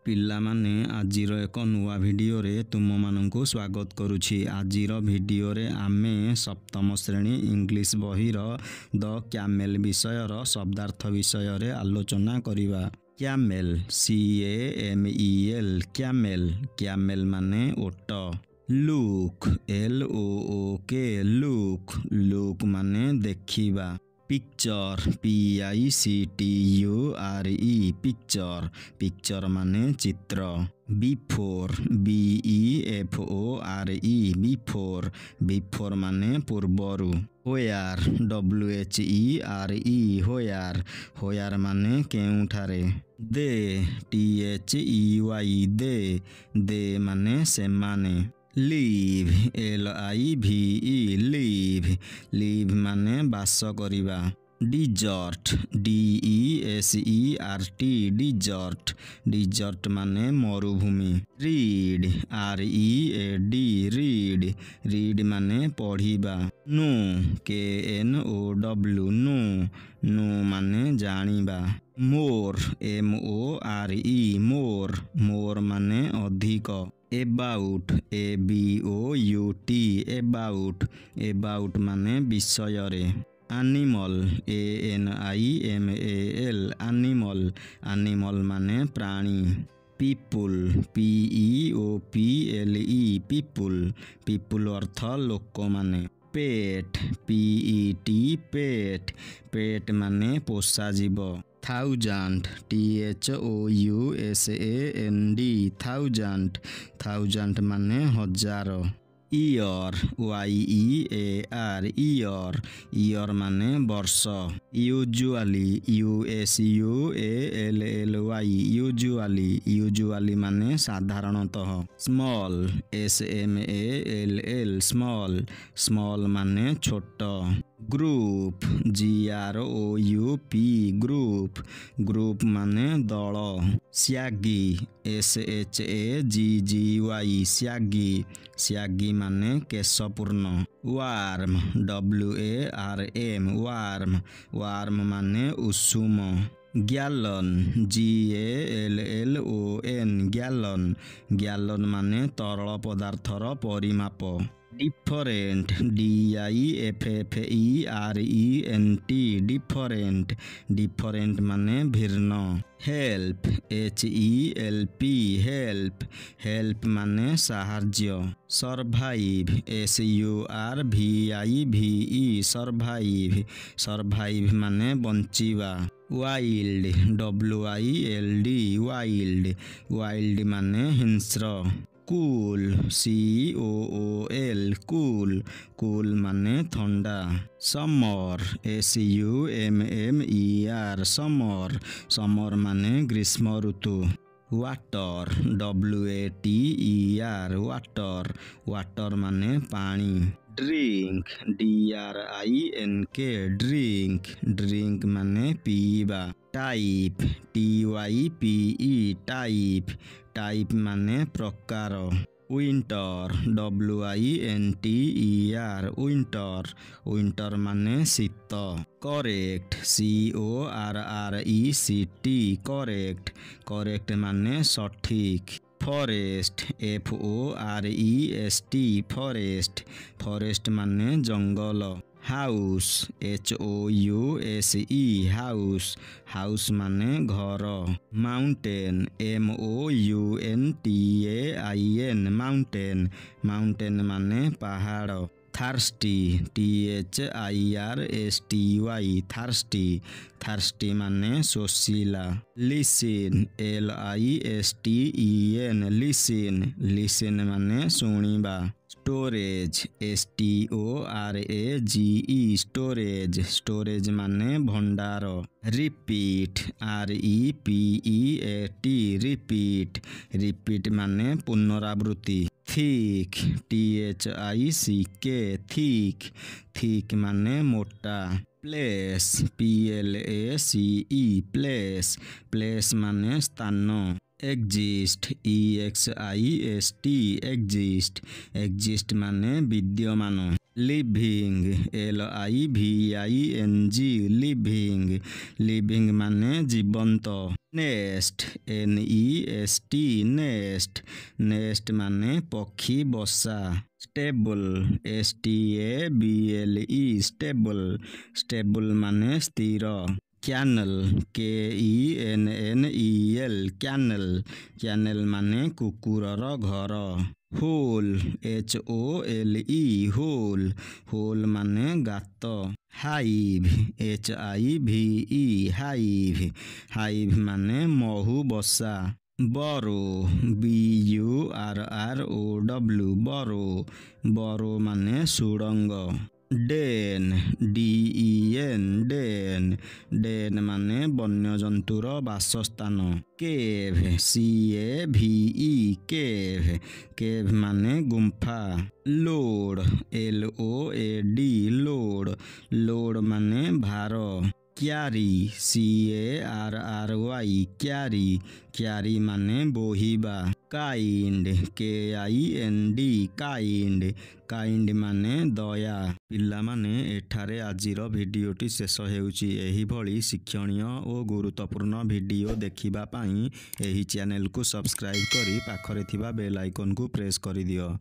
ପିଲାମାନେ ଆଜିର ଏକ ନୂଆ ଭିଡ଼ିଓରେ ତୁମମାନଙ୍କୁ ସ୍ୱାଗତ କରୁଛି। ଆଜିର ଭିଡ଼ିଓରେ ଆମେ ସପ୍ତମ ଶ୍ରେଣୀ ଇଂଲିଶ ବହିର ଦ କ୍ୟାମେଲ୍ ବିଷୟର ଶବ୍ଦାର୍ଥ ବିଷୟରେ ଆଲୋଚନା କରିବା। କ୍ୟାମେଲ୍ CAMEL କ୍ୟାମେଲ୍ କ୍ୟାମେଲ୍ ମାନେ ଓଟ। ଲୁକ୍ LOOK ଲୁକ୍ ଲୁକ୍ ମାନେ ଦେଖିବା। ପିକ୍ଚର PICTURE ପିକ୍ଚର ପିକ୍ଚର ମାନେ ଚିତ୍ର। ବିଫୋର୍ BEFORE ବିଫୋର୍ ବିଫୋର୍ ମାନେ ପୂର୍ବରୁ। ହୋୟାର୍ WHERE ହୋୟାର୍ ହୋୟାର୍ ମାନେ କେଉଁଠାରେ। ଦେ THEY ଦେ ମାନେ ସେମାନେ। ଲିଭ୍ LIVE ଲିଭ୍ ମାନେ ବାସ କରିବା। ଡିଜର୍ଟ DESERT ଡିଜର୍ଟ ମାନେ ମରୁଭୂମି। ରିଡ୍ READ ମାନେ ପଢ଼ିବା। ନୋ KNOW ନୋ ମାନେ ଜାଣିବା। ମୋର୍ MORE ମାନେ ଅଧିକ। ଏବାଉଟ୍ ଏବାଉଟ୍ ମାନେ ବିଷୟରେ। ଆନିମଲ୍ ଆନିମଲ୍ ମାନେ ପ୍ରାଣୀ। ପିପୁଲ୍ ପିପୁଲ୍ ଅର୍ଥ ଲୋକମାନେ। ପେଟ୍ ପେଟ୍ ମାନେ ପୋଷାଜୀବ। ଥାଉଜାଣ୍ଡ ଥାଉଜାଣ୍ଡ ମାନେ ହଜାର। ଇୟର୍ ଇୟର୍ ମାନେ ବର୍ଷ। ୟୁଜୁଆଲି ୟୁଜୁଆଲି ମାନେ ସାଧାରଣତଃ। ସ୍ମଲ୍ ସ୍ମଲ୍ ମାନେ ଛୋଟ। ଗ୍ରୁପ୍ ଗ୍ରୁପ୍ ମାନେ ଦଳ। ସ୍ୟାଗି ସ୍ୟାଗି ମାନେ କେଶପୂର୍ଣ୍ଣ। ୱାର୍ମ ୱାର୍ମ ମାନେ ଉଷୁମ। ଗ୍ୟାଲନ୍ ଗ୍ୟାଲନ୍ ମାନେ ତରଳ ପଦାର୍ଥର ପରିମାପ। ଡିଫରେଣ୍ଟ ଡିଫରେଣ୍ଟ ମାନେ ଭିନ୍ନ। ହେଲ୍ପ ହେଲ୍ପ ମାନେ ସାହାଯ୍ୟ। ସର୍ଭାଇଭ୍ ସର୍ଭାଇଭ୍ ମାନେ ବଞ୍ଚିବା। ୱାଇଲ୍ଡ ୱାଇଲ୍ଡ ମାନେ ହିଂସ୍ର। କୁଲ୍ କୁଲ୍ ମାନେ ଥଣ୍ଡା। ସମର୍ ସମର୍ ମାନେ ଗ୍ରୀଷ୍ମ ଋତୁ। ୱାଟର୍ ୱାଟର୍ ମାନେ ପାଣି। ଡ୍ରିଙ୍କ ଡ୍ରିଙ୍କ ମାନେ ପିଇବା। ଟାଇପ୍ ଟାଇପ୍ ମାନେ ପ୍ରକାର। ୱିଣ୍ଟର୍ ୱିଣ୍ଟର୍ ମାନେ ଶୀତ। କରେକ୍ଟ କରେକ୍ଟ ମାନେ ସଠିକ୍। ଫରେଷ୍ଟ ଫରେଷ୍ଟ ମାନେ ଜଙ୍ଗଲ। ହାଉସ୍ ହାଉସ୍ ମାନେ ଘର। ମାଉଣ୍ଟେନ୍ ମାଉଣ୍ଟେନ୍ ମାନେ ପାହାଡ଼। ଥାର୍ଷ୍ଟି ଥାର୍ଷ୍ଟି ମାନେ ଶୋଷିଲା। ଲିସିନ୍ ଲିସିନ୍ ମାନେ ଶୁଣିବା। ଷ୍ଟୋରେଜ୍ ଷ୍ଟୋରେଜ୍ ମାନେ ଭଣ୍ଡାର। ରିପିଟ୍ ରିପିଟ୍ ମାନେ ପୁନରାବୃତ୍ତି। ଥିକ୍ ଥିକ୍ ମାନେ ମୋଟା। ପ୍ଲେସ୍ ପ୍ଲେସ୍ ମାନେ ସ୍ଥାନ। ଏକ୍ଜିଷ୍ଟ ଏକ୍ଜିଷ୍ଟ ମାନେ ବିଦ୍ୟମାନ। लिविंग LIVING लिविंग लिविंग माने जीवंत। नेस्ट NEST नेस्ट नेस्ट माने पक्षी बसा। स्टेबल STABLE स्टेबल स्टेबल माने स्थिर। कैनल KENNEL कैनल कैनल माने कुकुरर घर। होल HOLE होल होल माने गात। हाइव HIVE हाइव हाइव माने महु बसा। बरो BURROW बरो बरो माने सुड़ंग। डेन DEN डेन डेन माने वन्यजंतुर वासस्थान। केव CAVE केव केव माने गुंफा। लोड LOAD लोड लोड माने भार। क्यारी CARRY क्यारी क्यारी माने बोहिबा। काइंड KIND काइंड काइंड माने दया। पिलामाने एठारे आजिर भिडियोटी शेष हेउची। एही भली शिक्षणीय ओ गुरुत्वपूर्ण भिडियो देखिबा पाई एही चैनल को सब्सक्राइब करी पाखरे थिबा बेल आइकन को प्रेस करि दियो।